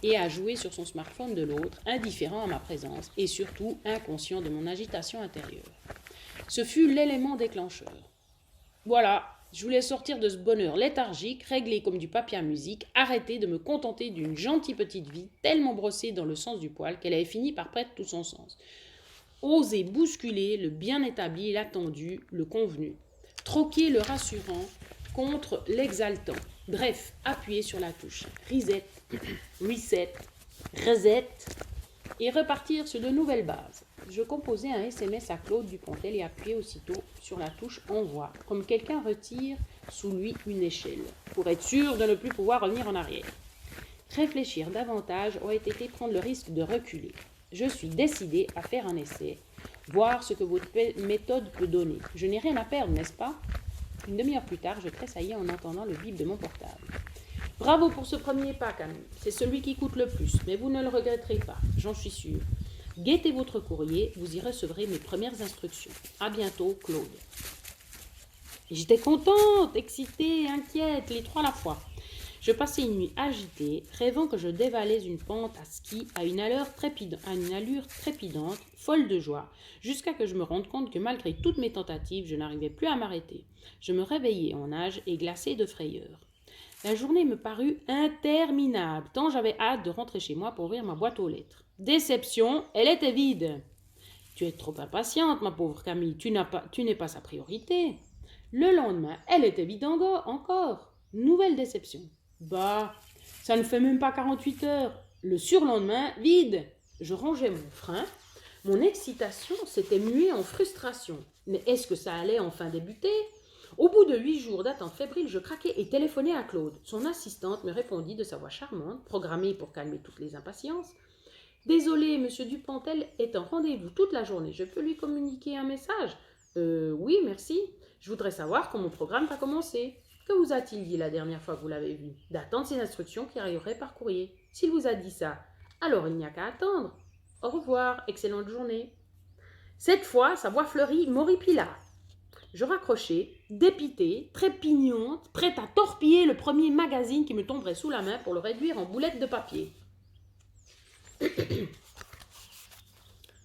et à jouer sur son smartphone de l'autre, indifférent à ma présence et surtout inconscient de mon agitation intérieure. Ce fut l'élément déclencheur. Voilà, je voulais sortir de ce bonheur léthargique, réglé comme du papier à musique, arrêter de me contenter d'une gentille petite vie, tellement brossée dans le sens du poil qu'elle avait fini par perdre tout son sens. Oser bousculer le bien établi, l'attendu, le convenu. Troquer le rassurant contre l'exaltant. Bref, appuyer sur la touche reset, et repartir sur de nouvelles bases. Je composai un SMS à Claude Dupontel et appuyai aussitôt sur la touche envoi, comme quelqu'un retire sous lui une échelle, pour être sûr de ne plus pouvoir revenir en arrière. Réfléchir davantage aurait été prendre le risque de reculer. Je suis décidé à faire un essai, voir ce que votre méthode peut donner. Je n'ai rien à perdre, n'est-ce pas? Une demi-heure plus tard, je tressaillis en entendant le bip de mon portable. Bravo pour ce premier pas, Camille. C'est celui qui coûte le plus, mais vous ne le regretterez pas, j'en suis sûre. Guettez votre courrier, vous y recevrez mes premières instructions. À bientôt, Claude. J'étais contente, excitée, inquiète, les trois à la fois. Je passais une nuit agitée, rêvant que je dévalais une pente à ski à une allure trépidante, folle de joie, jusqu'à que je me rende compte que malgré toutes mes tentatives, je n'arrivais plus à m'arrêter. Je me réveillai en nage et glacée de frayeur. La journée me parut interminable, tant j'avais hâte de rentrer chez moi pour ouvrir ma boîte aux lettres. Déception, elle était vide. Tu es trop impatiente, ma pauvre Camille, tu n'es pas sa priorité. Le lendemain, elle était vide encore. Nouvelle déception. Bah, ça ne fait même pas 48 heures. Le surlendemain, vide. Je rangeais mon frein. Mon excitation s'était muée en frustration. Mais est-ce que ça allait enfin débuter? Au bout de 8 jours d'attente fébrile, je craquai et téléphonai à Claude. Son assistante me répondit de sa voix charmante, programmée pour calmer toutes les impatiences. Désolé, monsieur Dupontel est en rendez-vous toute la journée. Je peux lui communiquer un message? Oui, merci. Je voudrais savoir quand mon programme va commencer. Que vous a-t-il dit la dernière fois que vous l'avez vu? D'attendre ses instructions qui arriveraient par courrier. S'il vous a dit ça, alors il n'y a qu'à attendre. Au revoir, excellente journée. Cette fois, sa voix fleurie m'horripila. Je raccrochai, dépitée, trépignante, prête à torpiller le premier magazine qui me tomberait sous la main pour le réduire en boulettes de papier.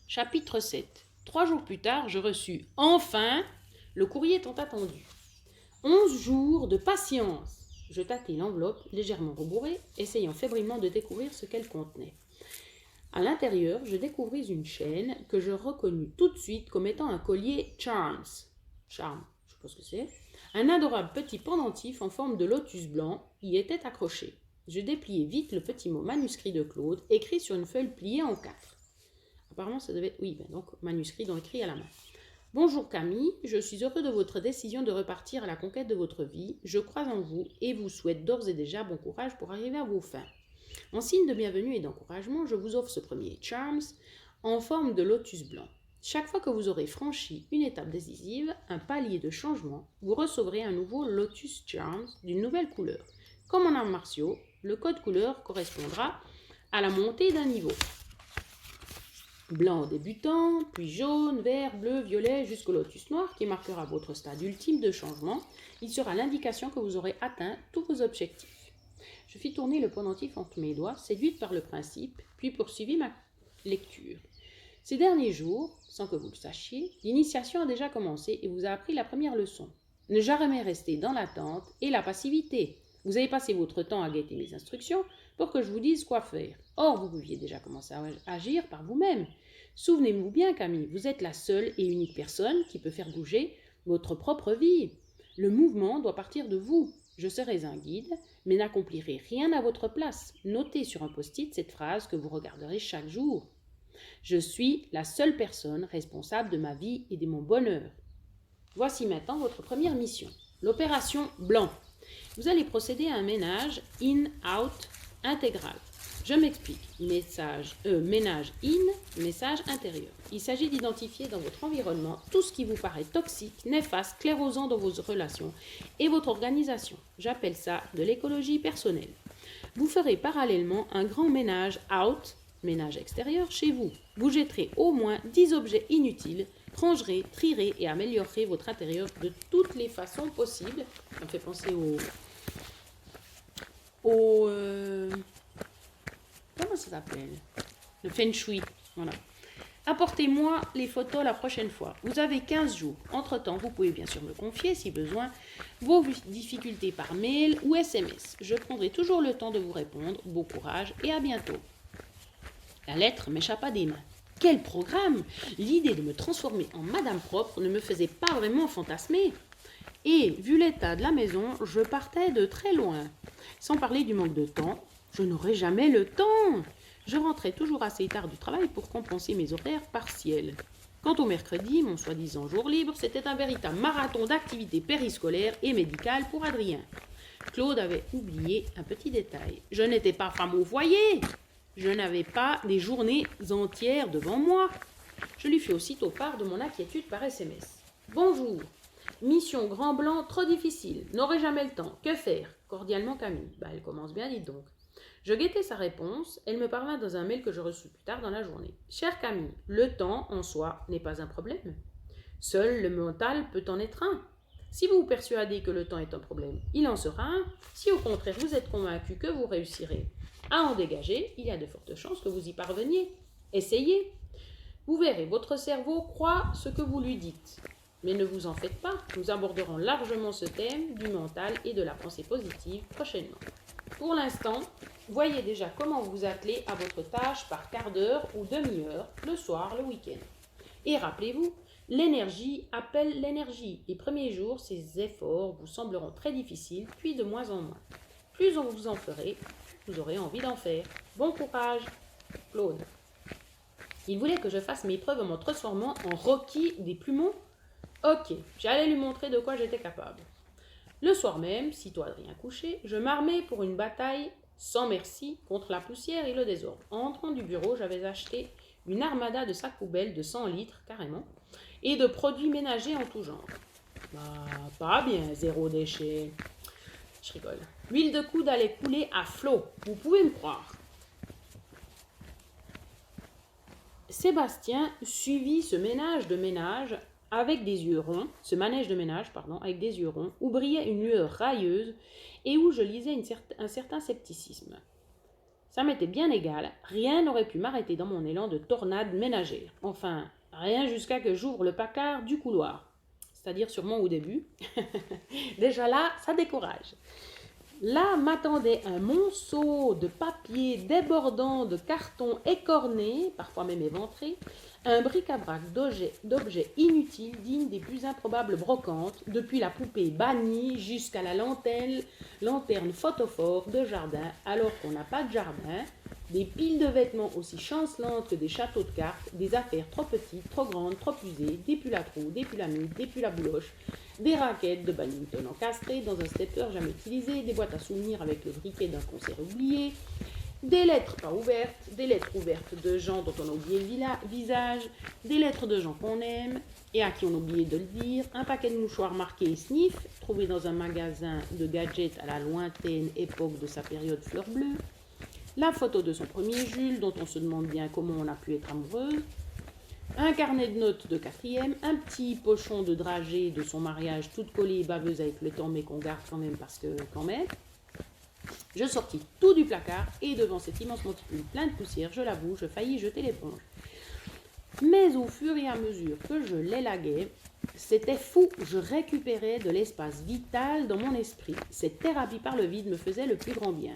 Chapitre 7. 3 jours plus tard, je reçus enfin le courrier tant attendu. 11 jours de patience. Je tâtai l'enveloppe légèrement rembourrée, essayant fébrilement de découvrir ce qu'elle contenait. À l'intérieur, je découvris une chaîne que je reconnus tout de suite comme étant un collier Charms. Charme, je sais pas ce que c'est. Un adorable petit pendentif en forme de lotus blanc y était accroché. Je dépliai vite le petit mot manuscrit de Claude, écrit sur une feuille pliée en 4. Apparemment, ça devait être... Oui, donc manuscrit donc écrit à la main. Bonjour Camille, je suis heureux de votre décision de repartir à la conquête de votre vie. Je crois en vous et vous souhaite d'ores et déjà bon courage pour arriver à vos fins. En signe de bienvenue et d'encouragement, je vous offre ce premier Charms en forme de lotus blanc. Chaque fois que vous aurez franchi une étape décisive, un palier de changement, vous recevrez un nouveau Lotus Charms d'une nouvelle couleur. Comme en arts martiaux, le code couleur correspondra à la montée d'un niveau. Blanc débutant, puis jaune, vert, bleu, violet, jusqu'au lotus noir qui marquera votre stade ultime de changement. Il sera l'indication que vous aurez atteint tous vos objectifs. Je fis tourner le pendentif entre mes doigts, séduite par le principe, puis poursuivis ma lecture. Ces derniers jours, sans que vous le sachiez, l'initiation a déjà commencé et vous a appris la première leçon. Ne jamais rester dans l'attente et la passivité. Vous avez passé votre temps à guetter mes instructions pour que je vous dise quoi faire. Or, vous pouviez déjà commencer à agir par vous-même. Souvenez-vous bien, Camille, vous êtes la seule et unique personne qui peut faire bouger votre propre vie. Le mouvement doit partir de vous. Je serai un guide, mais n'accomplirai rien à votre place. Notez sur un post-it cette phrase que vous regarderez chaque jour. Je suis la seule personne responsable de ma vie et de mon bonheur. Voici maintenant votre première mission, l'opération Blanc. Vous allez procéder à un ménage in-out intégral. Je m'explique. Ménage in, message intérieur. Il s'agit d'identifier dans votre environnement tout ce qui vous paraît toxique, néfaste, sclérosant dans vos relations et votre organisation. J'appelle ça de l'écologie personnelle. Vous ferez parallèlement un grand ménage out, ménage extérieur, chez vous. Vous jetterez au moins 10 objets inutiles, rangerez, trierez et améliorerez votre intérieur de toutes les façons possibles. Ça me fait penser comment ça s'appelle? Le feng shui. Voilà. Apportez-moi les photos la prochaine fois. Vous avez 15 jours. Entre-temps, vous pouvez bien sûr me confier, si besoin, vos difficultés par mail ou SMS. Je prendrai toujours le temps de vous répondre. Bon courage et à bientôt. La lettre m'échappa des mains. Quel programme! L'idée de me transformer en Madame Propre ne me faisait pas vraiment fantasmer. Et, vu l'état de la maison, je partais de très loin. Sans parler du manque de temps, je n'aurais jamais le temps. Je rentrais toujours assez tard du travail pour compenser mes horaires partiels. Quant au mercredi, mon soi-disant jour libre, c'était un véritable marathon d'activités périscolaires et médicales pour Adrien. Claude avait oublié un petit détail. Je n'étais pas femme au foyer. Je n'avais pas des journées entières devant moi. Je lui fis aussitôt part de mon inquiétude par SMS. Bonjour. Mission Grand Blanc trop difficile. N'aurai jamais le temps. Que faire? Cordialement Camille. Elle commence bien, dites donc. Je guettais sa réponse. Elle me parvint dans un mail que je reçus plus tard dans la journée. Chère Camille, le temps en soi n'est pas un problème. Seul le mental peut en être un. Si vous vous persuadez que le temps est un problème, il en sera un. Si au contraire vous êtes convaincu que vous réussirez à en dégager, il y a de fortes chances que vous y parveniez. Essayez. Vous verrez, votre cerveau croit ce que vous lui dites. Mais ne vous en faites pas, nous aborderons largement ce thème du mental et de la pensée positive prochainement. Pour l'instant, voyez déjà comment vous attelez à votre tâche par quart d'heure ou demi-heure, le soir, le week-end. Et rappelez-vous, l'énergie appelle l'énergie. Les premiers jours, ces efforts vous sembleront très difficiles, puis de moins en moins. Plus on vous en ferez, plus vous aurez envie d'en faire. Bon courage, Claude. Il voulait que je fasse mes preuves en me transformant en Rocky des Plumeaux. Ok, j'allais lui montrer de quoi j'étais capable. Le soir même, sitôt Adrien couché, je m'armais pour une bataille sans merci contre la poussière et le désordre. En entrant du bureau, j'avais acheté une armada de sacs poubelles de 100 litres, carrément, et de produits ménagers en tout genre. Pas bien, zéro déchet. Je rigole. L'huile de coude allait couler à flot, vous pouvez me croire. Sébastien suivit ce manège de ménage avec des yeux ronds, où brillait une lueur railleuse et où je lisais un certain scepticisme. Ça m'était bien égal, rien n'aurait pu m'arrêter dans mon élan de tornade ménagère. Enfin, rien jusqu'à que j'ouvre le placard du couloir. C'est-à-dire sûrement au début. Déjà là, ça décourage. Là m'attendait un monceau de papier débordant de cartons écornés, parfois même éventrés, un bric-à-brac d'objets inutiles dignes des plus improbables brocantes, depuis la poupée bannie jusqu'à la lanterne photophore de jardin, alors qu'on n'a pas de jardin, des piles de vêtements aussi chancelantes que des châteaux de cartes, des affaires trop petites, trop grandes, trop usées, des pulls à trous, des pulls à mie, des pulls à bouloche, des raquettes de badminton encastrées dans un stepper jamais utilisé, des boîtes à souvenirs avec le briquet d'un concert oublié, des lettres pas ouvertes, des lettres ouvertes de gens dont on a oublié le visage, des lettres de gens qu'on aime et à qui on a oublié de le dire, un paquet de mouchoirs marqués sniff, trouvé dans un magasin de gadgets à la lointaine époque de sa période fleur bleue, la photo de son premier Jules dont on se demande bien comment on a pu être amoureuse, un carnet de notes de 4e, un petit pochon de dragée de son mariage toute collée et baveuse avec le temps mais qu'on garde quand même parce que quand même. Je sortis tout du placard et devant cet immense monticule plein de poussière, je l'avoue, je faillis jeter l'éponge. Mais au fur et à mesure que je l'élaguais, c'était fou, je récupérais de l'espace vital dans mon esprit. Cette thérapie par le vide me faisait le plus grand bien.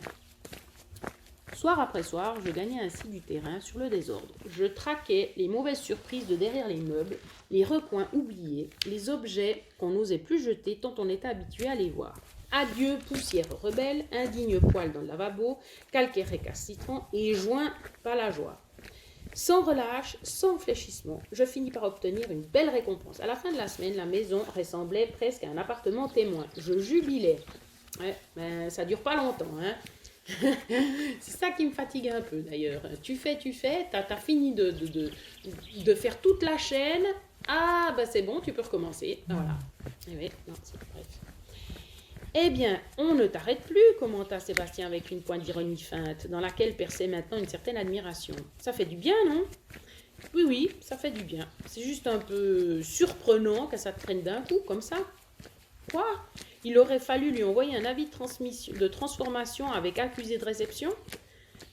Soir après soir, je gagnais ainsi du terrain sur le désordre. Je traquais les mauvaises surprises de derrière les meubles, les recoins oubliés, les objets qu'on n'osait plus jeter tant on était habitué à les voir. Adieu, poussière rebelle, indigne poil dans le lavabo, calcaire récalcitrant et joint pas la joie. Sans relâche, sans fléchissement, je finis par obtenir une belle récompense. À la fin de la semaine, la maison ressemblait presque à un appartement témoin. Je jubilais. Ouais, mais ça dure pas longtemps, hein. C'est ça qui me fatigue un peu d'ailleurs. Tu fais, t'as fini de faire toute la chaîne. Ah, bah c'est bon, tu peux recommencer. Ah, voilà. Eh oui, non, bref. Eh bien, on ne t'arrête plus, commenta Sébastien avec une pointe d'ironie feinte, dans laquelle perçait maintenant une certaine admiration. Ça fait du bien, non? Oui, oui, ça fait du bien. C'est juste un peu surprenant que ça te traîne d'un coup, comme ça. Quoi? Il aurait fallu lui envoyer un avis de transformation avec accusé de réception?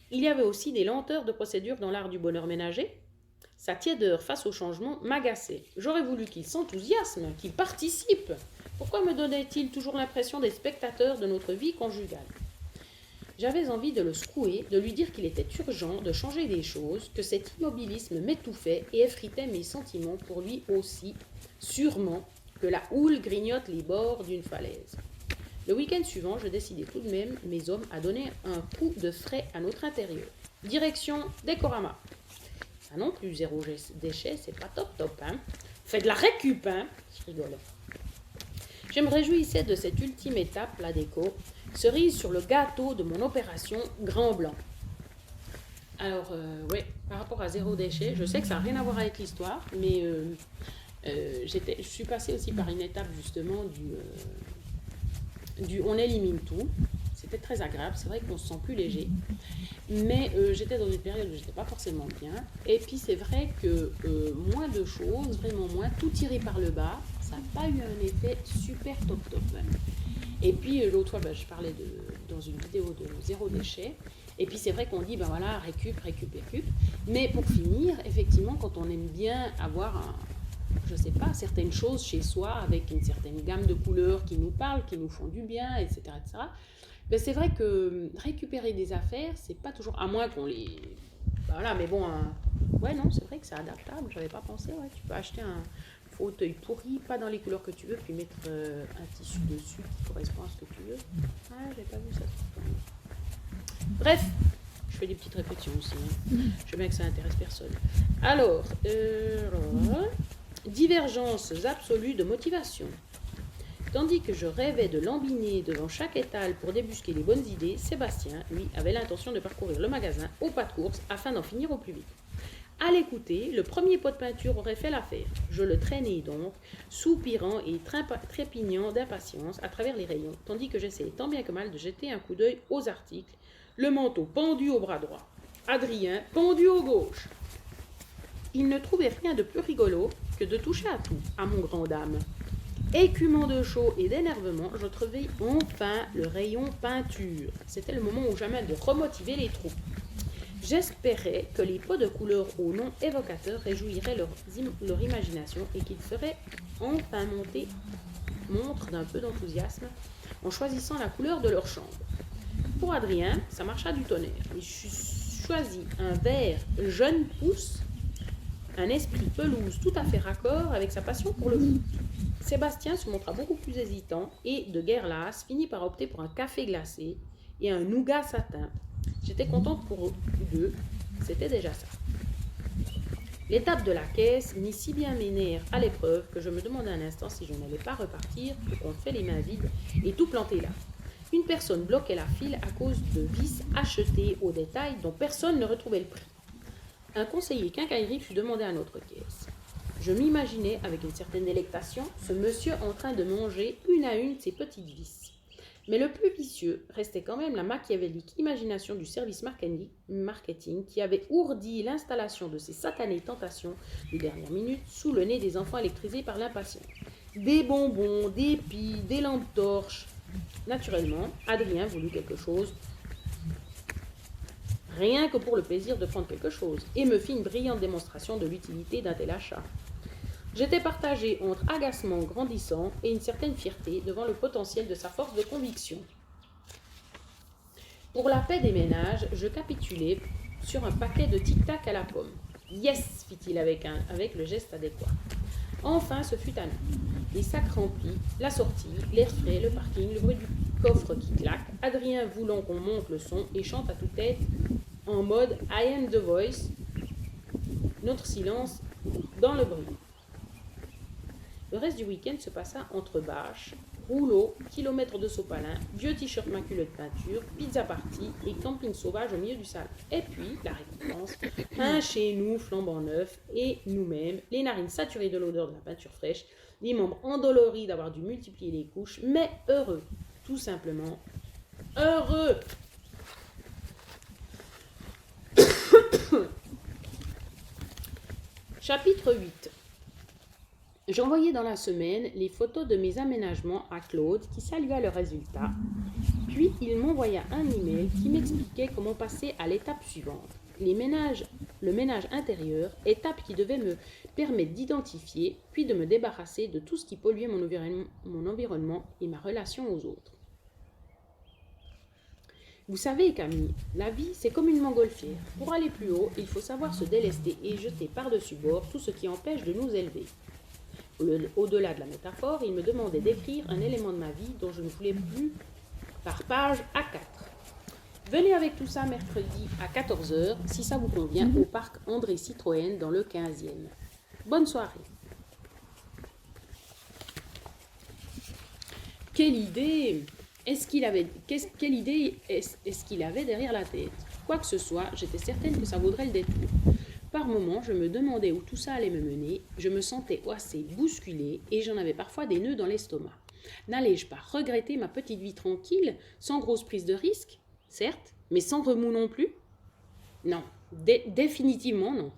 Il y avait aussi des lenteurs de procédure dans l'art du bonheur ménager. Sa tiédeur face au changement m'agaçait. J'aurais voulu qu'il s'enthousiasme, qu'il participe. Pourquoi me donnait-il toujours l'impression des spectateurs de notre vie conjugale? J'avais envie de le secouer, de lui dire qu'il était urgent de changer des choses, que cet immobilisme m'étouffait et effritait mes sentiments pour lui aussi, sûrement, que la houle grignote les bords d'une falaise. Le week-end suivant, je décidai tout de même, mes hommes, à donner un coup de frais à notre intérieur. Direction Decorama. Ça non plus, zéro déchet, c'est pas top, hein. Fait de la récup, hein. Je rigole. Je me réjouissais de cette ultime étape, la déco, cerise sur le gâteau de mon opération Grand Blanc. Alors, ouais, par rapport à zéro déchet, je sais que ça n'a rien à voir avec l'histoire, mais je suis passée aussi par une étape justement du on élimine tout. C'était très agréable, c'est vrai qu'on se sent plus léger, mais j'étais dans une période où j'étais pas forcément bien, et puis c'est vrai que moins de choses, vraiment moins, tout tiré par le bas, ça n'a pas eu un effet super top. Et puis l'autre fois, je parlais dans une vidéo de zéro déchet, et puis c'est vrai qu'on dit, ben voilà, récup, mais pour finir, effectivement, quand on aime bien avoir je sais pas, certaines choses chez soi, avec une certaine gamme de couleurs qui nous parlent, qui nous font du bien, etc., ben c'est vrai que récupérer des affaires, c'est pas toujours, à moins qu'on les... Voilà, mais bon, ouais, non, c'est vrai que c'est adaptable, j'avais pas pensé, ouais, tu peux acheter un fauteuil pourri, pas dans les couleurs que tu veux, puis mettre un tissu dessus qui correspond à ce que tu veux. Ah, j'avais pas vu ça. Bref, je fais des petites réflexions aussi, hein. Je veux bien que ça intéresse personne. Alors, divergences absolues de motivation. Tandis que je rêvais de lambiner devant chaque étal pour débusquer les bonnes idées, Sébastien, lui, avait l'intention de parcourir le magasin au pas de course afin d'en finir au plus vite. À l'écouter, le premier pot de peinture aurait fait l'affaire. Je le traînais donc, soupirant et trépignant d'impatience à travers les rayons, tandis que j'essayais tant bien que mal de jeter un coup d'œil aux articles, le manteau pendu au bras droit, Adrien pendu au gauche. Il ne trouvait rien de plus rigolo que de toucher à tout, à mon grand dame. Écumant de chaud et d'énervement, je trouvais enfin le rayon peinture. C'était le moment ou jamais de remotiver les troupes. J'espérais que les pots de couleur au nom évocateur réjouiraient leur imagination et qu'ils feraient enfin montre d'un peu d'enthousiasme en choisissant la couleur de leur chambre. Pour Adrien, ça marcha du tonnerre. Il choisit un vert jeune pousse, un esprit pelouse tout à fait raccord avec sa passion pour le foot. Sébastien se montra beaucoup plus hésitant et, de guerre lasse, finit par opter pour un café glacé et un nougat satin. J'étais contente pour deux, c'était déjà ça. L'étape de la caisse mit si bien mes nerfs à l'épreuve que je me demandais un instant si je n'allais pas repartir, tout compte fait les mains vides et tout planter là. Une personne bloquait la file à cause de vis achetés au détail dont personne ne retrouvait le prix. Un conseiller quincaillerie fut demandé à notre caisse. Je m'imaginais, avec une certaine délectation, ce monsieur en train de manger une à une ses petites vis. Mais le plus vicieux restait quand même la machiavélique imagination du service marketing qui avait ourdi l'installation de ces satanées tentations de dernière minute sous le nez des enfants électrisés par l'impatience. Des bonbons, des pies, des lampes torches. Naturellement, Adrien voulut quelque chose, rien que pour le plaisir de prendre quelque chose, et me fit une brillante démonstration de l'utilité d'un tel achat. J'étais partagée entre agacement grandissant et une certaine fierté devant le potentiel de sa force de conviction. Pour la paix des ménages, je capitulai sur un paquet de tic-tac à la pomme. « Yes !» fit-il avec le geste adéquat. Enfin, ce fut à nous. Les sacs remplis, la sortie, l'air frais, le parking, le bruit du coffre qui claque, Adrien voulant qu'on monte le son et chante à toute tête en mode « I am the voice », notre silence dans le bruit. Le reste du week-end se passa entre bâches, rouleaux, kilomètres de sopalin, vieux t-shirt maculeux de peinture, pizza party et camping sauvage au milieu du salon. Et puis, la récompense, un chez nous flambant neuf et nous-mêmes, les narines saturées de l'odeur de la peinture fraîche, les membres endoloris d'avoir dû multiplier les couches, mais heureux, tout simplement heureux. Chapitre 8. J'envoyais dans la semaine les photos de mes aménagements à Claude qui salua le résultat. Puis il m'envoya un email qui m'expliquait comment passer à l'étape suivante. Le ménage intérieur, étape qui devait me permettre d'identifier puis de me débarrasser de tout ce qui polluait mon environnement et ma relation aux autres. Vous savez, Camille, la vie, c'est comme une montgolfière. Pour aller plus haut, il faut savoir se délester et jeter par-dessus bord tout ce qui empêche de nous élever. Au-delà de la métaphore, il me demandait d'écrire un élément de ma vie dont je ne voulais plus par page A4. Venez avec tout ça mercredi à 14h, si ça vous convient, au parc André Citroën dans le 15e. Bonne soirée. Quelle idée est-ce qu'il avait derrière la tête? Quoi que ce soit, j'étais certaine que ça vaudrait le détour. Par moments, je me demandais où tout ça allait me mener, je me sentais assez bousculée et j'en avais parfois des nœuds dans l'estomac. N'allais-je pas regretter ma petite vie tranquille, sans grosse prise de risque? Certes, mais sans remous non plus? Non, définitivement non.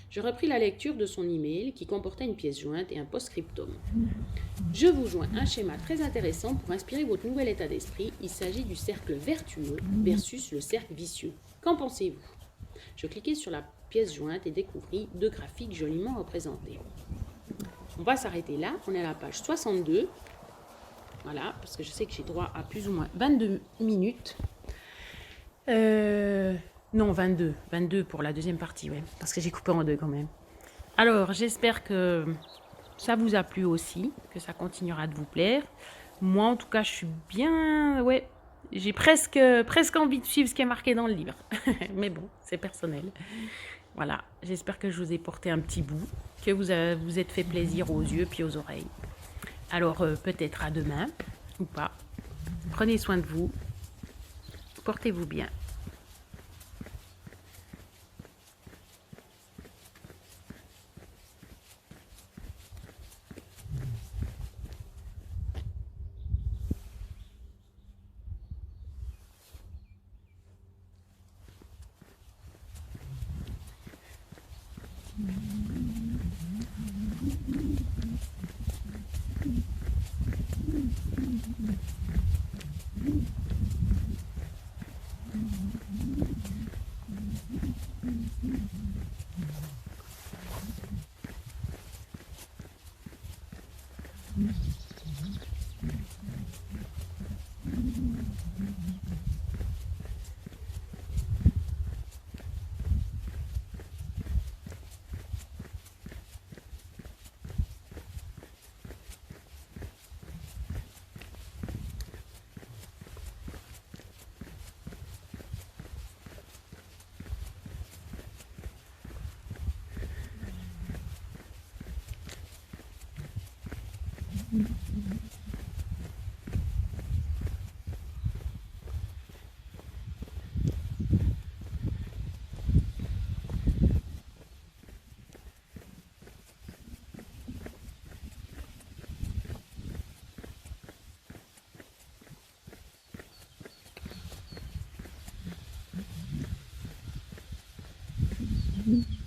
Je repris la lecture de son email qui comportait une pièce jointe et un post-scriptum. Je vous joins un schéma très intéressant pour inspirer votre nouvel état d'esprit. Il s'agit du cercle vertueux versus le cercle vicieux. Qu'en pensez-vous? Je cliquai sur la pièce jointe et découvris deux graphiques joliment représentés. On va s'arrêter là. On est à la page 62. Voilà, parce que je sais que j'ai droit à plus ou moins 22 minutes. Non, 22. 22 pour la deuxième partie, ouais. Parce que j'ai coupé en deux quand même. Alors, j'espère que ça vous a plu aussi, que ça continuera de vous plaire. Moi, en tout cas, je suis bien... Ouais, j'ai presque envie de suivre ce qui est marqué dans le livre. Mais bon, c'est personnel. Voilà, j'espère que je vous ai porté un petit bout, que vous êtes fait plaisir aux yeux puis aux oreilles. Alors, peut-être à demain, ou pas. Prenez soin de vous. Portez-vous bien. Mm-hmm.